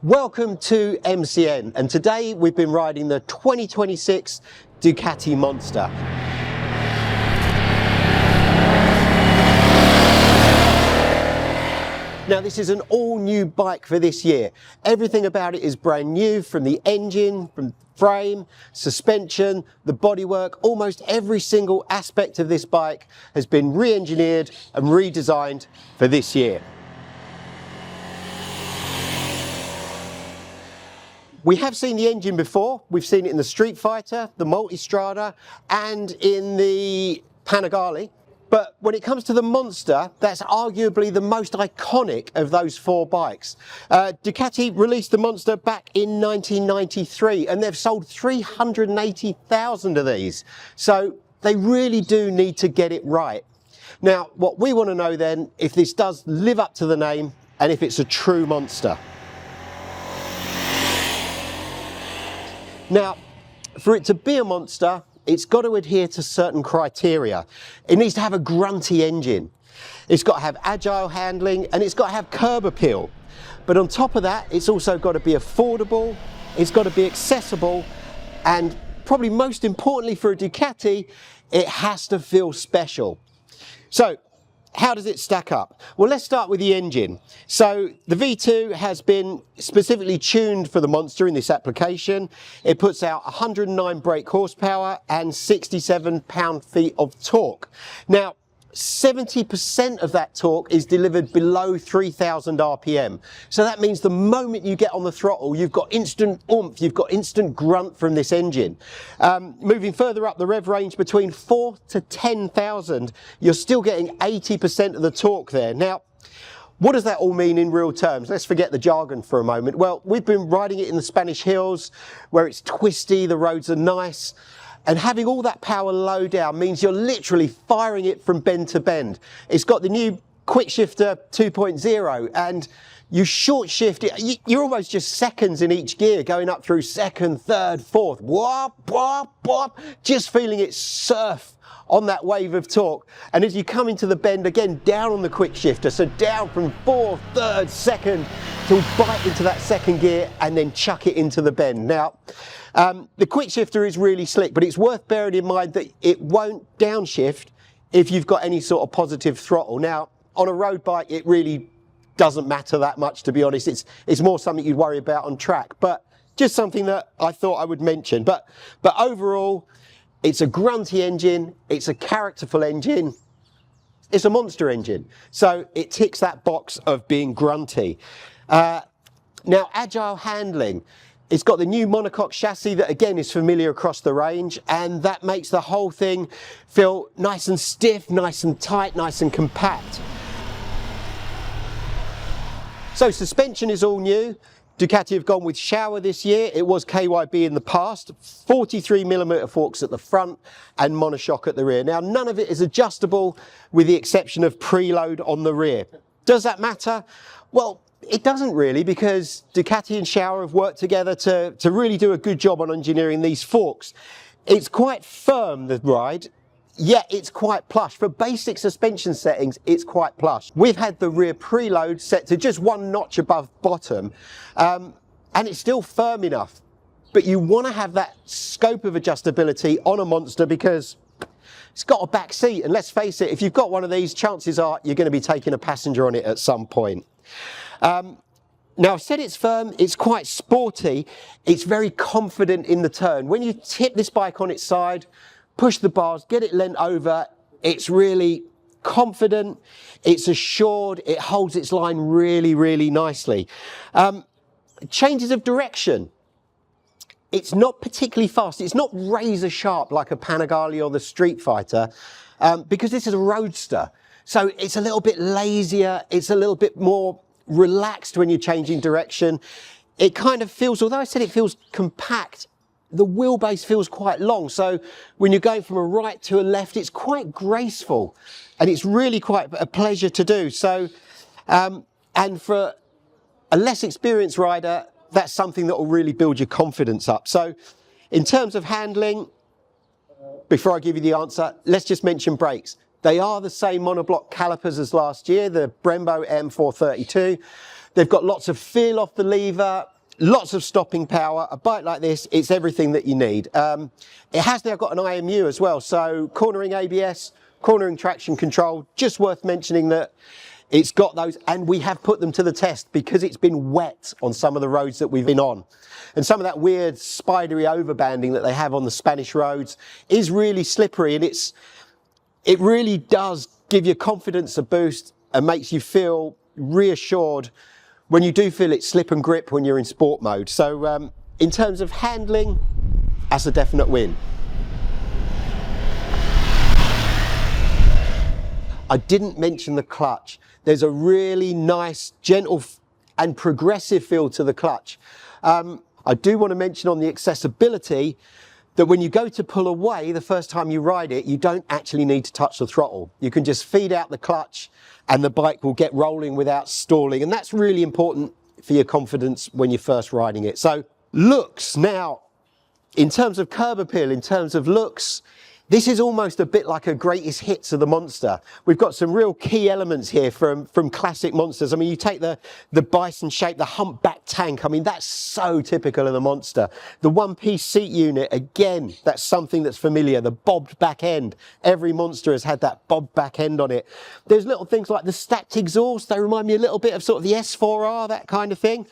Welcome to MCN, and today we've been riding the 2026 Ducati Monster. Now this is an all-new bike for this year. Everything about it is brand new, from the engine, from frame, suspension, the bodywork. Almost every single aspect of this bike has been re-engineered and redesigned for this year. We have seen the engine before. We've seen it in the Street Fighter, the Multistrada, and in the Panigale. But when it comes to the Monster, that's arguably the most iconic of those four bikes. Ducati released the Monster back in 1993, and they've sold 380,000 of these. So they really do need to get it right. Now, what we want to know then, if this does live up to the name, and if it's a true monster. Now, for it to be a monster, it's got to adhere to certain criteria. It needs to have a grunty engine. It's got to have agile handling, and it's got to have curb appeal. But on top of that, it's also got to be affordable, it's got to be accessible, and probably most importantly for a Ducati, it has to feel special. So, how does it stack up? Well, let's start with the engine. So the V2 has been specifically tuned for the Monster in this application. It puts out 109 brake horsepower and 67 pound-feet of torque. Now, 70% of that torque is delivered below 3,000 RPM. So that means the moment you get on the throttle, you've got instant oomph, you've got instant grunt from this engine. Moving further up the rev range, between 4 to 10,000, you're still getting 80% of the torque there. Now, what does that all mean in real terms? Let's forget the jargon for a moment. Well, we've been riding it in the Spanish hills, where it's twisty, the roads are nice. And having all that power low down means you're literally firing it from bend to bend. It's got the new Quick Shifter 2.0, and you short shift it. You're almost just seconds in each gear, going up through second, third, fourth. Whop, whop, whop, just feeling it surf on that wave of torque. And as you come into the bend, again, down on the Quick Shifter, so down from fourth, third, second, to bite into that second gear and then chuck it into the bend. Now, the Quick Shifter is really slick, but it's worth bearing in mind that it won't downshift if you've got any sort of positive throttle. Now, on a road bike, it really doesn't matter that much, to be honest. It's more something you'd worry about on track, but just something that I thought I would mention. But overall, it's a grunty engine, it's a characterful engine, it's a monster engine. So it ticks that box of being grunty. Now, agile handling. It's got the new monocoque chassis that, again, is familiar across the range, and that makes the whole thing feel nice and stiff, nice and tight, nice and compact. So suspension is all new. Ducati have gone with shower this year. It was KYB in the past. 43mm forks at the front and monoshock at the rear. Now, none of it is adjustable with the exception of preload on the rear. Does that matter? Well, it doesn't really, because Ducati and Shower have worked together to really do a good job on engineering these forks. It's quite firm, the ride, yet it's quite plush. For basic suspension settings, it's quite plush. We've had the rear preload set to just one notch above bottom, and it's still firm enough. But you want to have that scope of adjustability on a Monster because it's got a back seat, and let's face it, if you've got one of these, chances are you're going to be taking a passenger on it at some point. Now, I've said it's firm, it's quite sporty, it's very confident in the turn. When you tip this bike on its side, push the bars, get it leant over, it's really confident, it's assured, it holds its line really, really nicely. Changes of direction. It's not particularly fast, it's not razor sharp like a Panigale or the Street Fighter, because this is a roadster. So it's a little bit lazier, it's a little bit more relaxed when you're changing direction. It kind of feels, although I said it feels compact, the wheelbase feels quite long. So when you're going from a right to a left, it's quite graceful, and it's really quite a pleasure to do. So, and for a less experienced rider, that's something that will really build your confidence up. So in terms of handling, before I give you the answer, let's just mention brakes. They are the same monoblock calipers as last year, the Brembo M432. They've got lots of feel off the lever, Lots of stopping power. A bike like this, it's everything that you need. It has now got an IMU as well, so cornering ABS, cornering traction control. Just worth mentioning that it's got those, and we have put them to the test because it's been wet on some of the roads that we've been on. And some of that weird spidery overbanding that they have on the Spanish roads is really slippery, and it really does give you confidence a boost and makes you feel reassured when you do feel it slip and grip when you're in sport mode. So in terms of handling, that's a definite win. I didn't mention the clutch. There's a really nice, gentle and progressive feel to the clutch. I do want to mention on the accessibility that when you go to pull away the first time you ride it, you don't actually need to touch the throttle. You can just feed out the clutch and the bike will get rolling without stalling. And that's really important for your confidence when you're first riding it. So looks, now, in terms of curb appeal, in terms of looks, this is almost a bit like a greatest hits of the Monster. We've got some real key elements here from classic Monsters. I mean, you take the bison shape, the humpback tank. I mean, that's so typical of the Monster. The one-piece seat unit, again, that's something that's familiar. The bobbed back end. Every Monster has had that bobbed back end on it. There's little things like the stacked exhaust. They remind me a little bit of sort of the S4R, that kind of thing.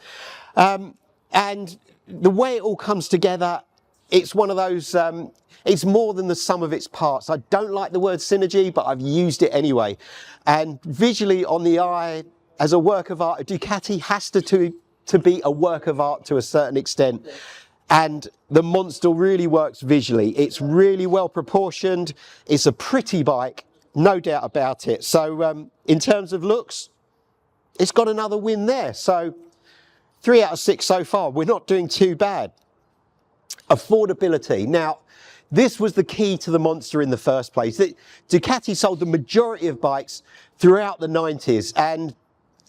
And the way it all comes together, it's one of those, it's more than the sum of its parts. I don't like the word synergy, but I've used it anyway. And visually on the eye, as a work of art, a Ducati has to be a work of art to a certain extent. And the Monster really works visually. It's really well proportioned. It's a pretty bike, no doubt about it. So in terms of looks, it's got another win there. So 3 out of 6 so far. We're not doing too bad. Affordability. Now, this was the key to the Monster in the first place. Ducati sold the majority of bikes throughout the 90s, and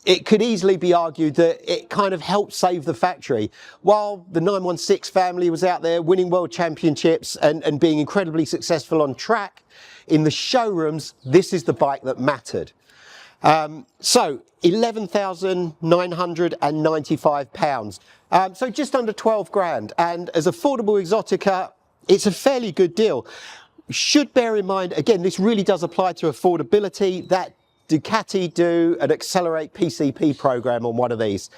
it could easily be argued that it kind of helped save the factory. While the 916 family was out there winning world championships and being incredibly successful on track, in the showrooms, this is the bike that mattered. So £11,995. So just under 12 grand. And as affordable exotica, it's a fairly good deal. Should bear in mind, again, this really does apply to affordability, that Ducati do an Accelerate PCP program on one of these.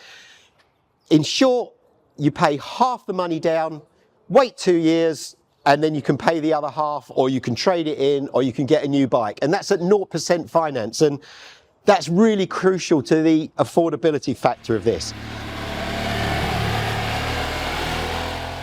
In short, you pay half the money down, wait 2 years, and then you can pay the other half, or you can trade it in, or you can get a new bike. And that's at 0% finance. And that's really crucial to the affordability factor of this.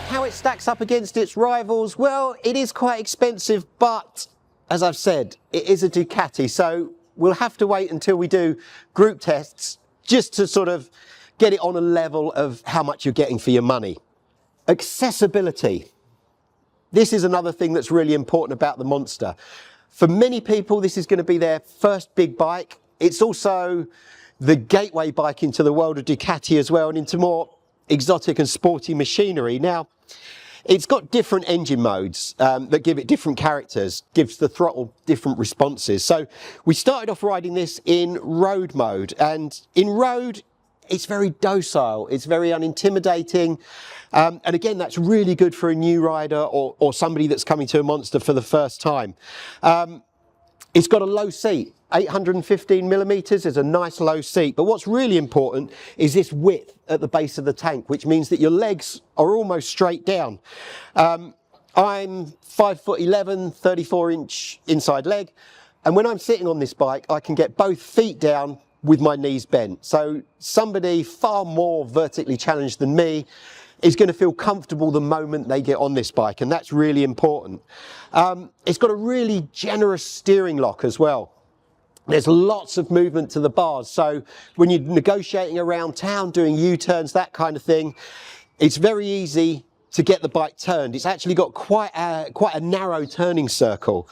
How it stacks up against its rivals, well, it is quite expensive, but as I've said, it is a Ducati, so we'll have to wait until we do group tests just to sort of get it on a level of how much you're getting for your money. Accessibility. This is another thing that's really important about the Monster. For many people, this is going to be their first big bike. It's also the gateway bike into the world of Ducati as well, and into more exotic and sporty machinery. Now, it's got different engine modes that give it different characters, gives the throttle different responses. So we started off riding this in road mode, and in road, it's very docile, it's very unintimidating. And again, that's really good for a new rider or somebody that's coming to a Monster for the first time. It's got a low seat. 815 millimeters is a nice low seat, but what's really important is this width at the base of the tank, which means that your legs are almost straight down. I'm 5'11", 34-inch inside leg, and when I'm sitting on this bike, I can get both feet down with my knees bent. So somebody far more vertically challenged than me is going to feel comfortable the moment they get on this bike, and that's really important. It's got a really generous steering lock as well. There's lots of movement to the bars, so when you're negotiating around town, doing U-turns, that kind of thing, it's very easy to get the bike turned. It's actually got quite a narrow turning circle.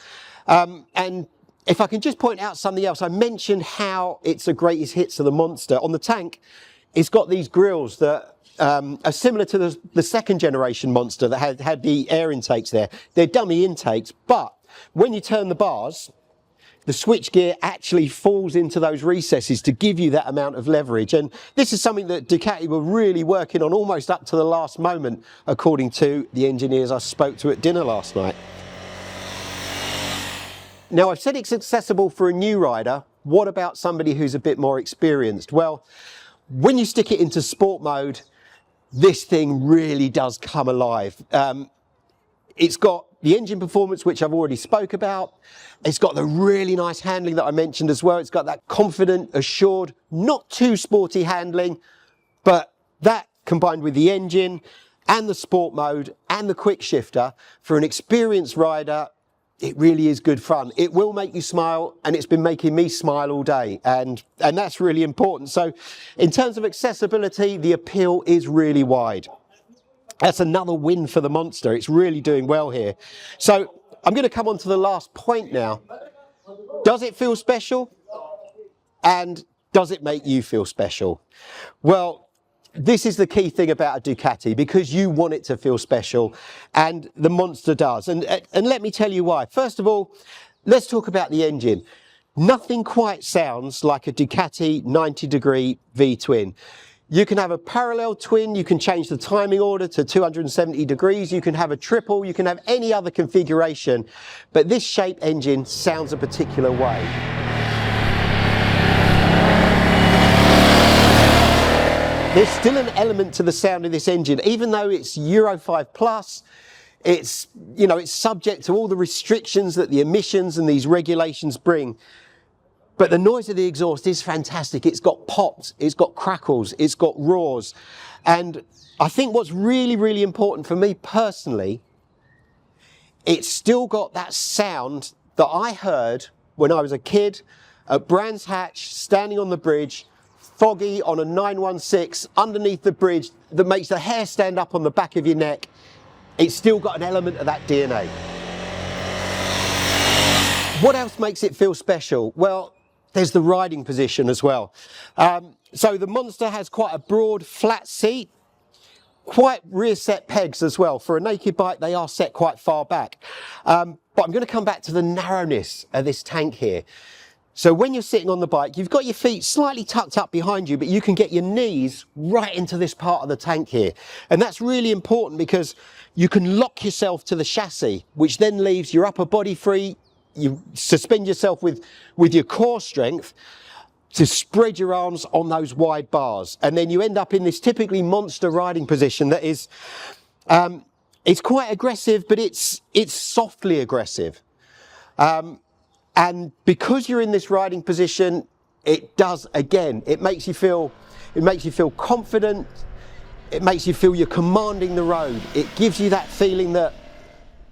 And if I can just point out something else, I mentioned how it's a greatest hits of the Monster. On the tank, it's got these grills that are similar to the second generation Monster that had the air intakes there. They're dummy intakes, but when you turn the bars, the switchgear actually falls into those recesses to give you that amount of leverage. And this is something that Ducati were really working on almost up to the last moment, according to the engineers I spoke to at dinner last night. Now, I've said it's accessible for a new rider. What about somebody who's a bit more experienced? Well, when you stick it into sport mode, this thing really does come alive. It's got the engine performance, which I've already spoke about. It's got the really nice handling that I mentioned as well. It's got that confident, assured, not too sporty handling, but that combined with the engine and the sport mode and the quick shifter, for an experienced rider, it really is good fun. It will make you smile, and it's been making me smile all day, and that's really important. So in terms of accessibility, the appeal is really wide. That's another win for the Monster. It's really doing well here. So I'm going to come on to the last point now. Does it feel special? And does it make you feel special? Well, this is the key thing about a Ducati, because you want it to feel special, and the Monster does. And let me tell you why. First of all, let's talk about the engine. Nothing quite sounds like a Ducati 90-degree V-twin. You can have a parallel twin, you can change the timing order to 270 degrees, you can have a triple, you can have any other configuration, but this shape engine sounds a particular way. There's still an element to the sound of this engine, even though it's Euro 5 plus. It's, you know, it's subject to all the restrictions that the emissions and these regulations bring. But the noise of the exhaust is fantastic. It's got pops, it's got crackles, it's got roars. And I think what's really, really important for me personally, it's still got that sound that I heard when I was a kid at Brands Hatch, standing on the bridge, foggy on a 916 underneath the bridge, that makes the hair stand up on the back of your neck. It's still got an element of that DNA. What else makes it feel special? Well, there's the riding position as well. So the Monster has quite a broad, flat seat, quite rear set pegs as well. For a naked bike, they are set quite far back. But I'm going to come back to the narrowness of this tank here. So when you're sitting on the bike, you've got your feet slightly tucked up behind you, but you can get your knees right into this part of the tank here. And that's really important, because you can lock yourself to the chassis, which then leaves your upper body free. You suspend yourself with your core strength to spread your arms on those wide bars. And then you end up in this typically Monster riding position that is, it's quite aggressive, but it's softly aggressive. And because you're in this riding position, it does, again, it makes you feel confident. It makes you feel you're commanding the road. It gives you that feeling that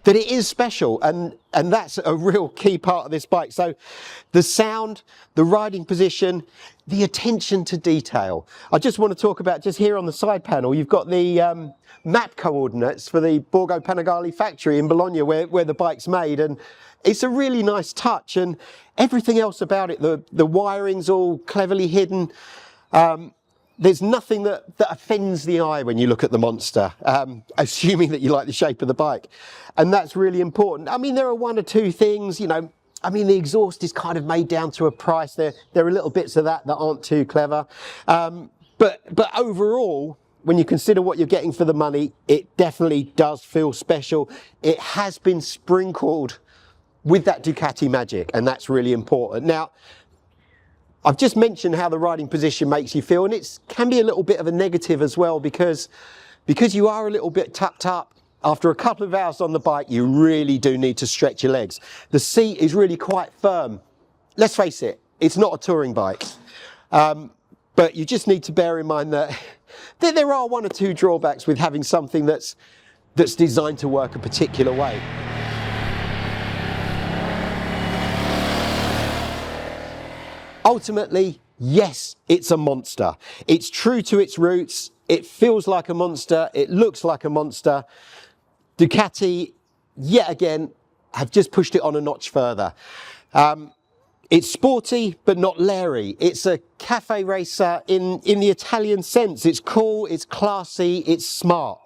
it is special, and that's a real key part of this bike. So the sound, the riding position, the attention to detail. I just want to talk about, just here on the side panel, you've got the map coordinates for the Borgo Panigale factory in Bologna, where the bike's made, and it's a really nice touch. And everything else about it, the wiring's all cleverly hidden. There's nothing that offends the eye when you look at the Monster, assuming that you like the shape of the bike. And that's really important. I mean, there are one or two things, you know, I mean, the exhaust is kind of made down to a price. There are little bits of that aren't too clever. But overall, when you consider what you're getting for the money, it definitely does feel special. It has been sprinkled with that Ducati magic, and that's really important. Now, I've just mentioned how the riding position makes you feel, and it can be a little bit of a negative as well, because you are a little bit tucked up. After a couple of hours on the bike, you really do need to stretch your legs. The seat is really quite firm. Let's face it, it's not a touring bike. But you just need to bear in mind that there are one or two drawbacks with having something that's designed to work a particular way. Ultimately, yes, it's a Monster. It's true to its roots. It feels like a Monster. It looks like a Monster. Ducati, yet again, have just pushed it on a notch further. It's sporty, but not leery. It's a cafe racer in the Italian sense. It's cool, it's classy, it's smart.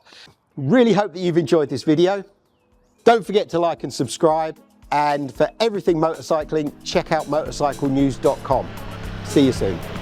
Really hope that you've enjoyed this video. Don't forget to like and subscribe, And for everything motorcycling, check out Motorcyclenews.com. See you soon.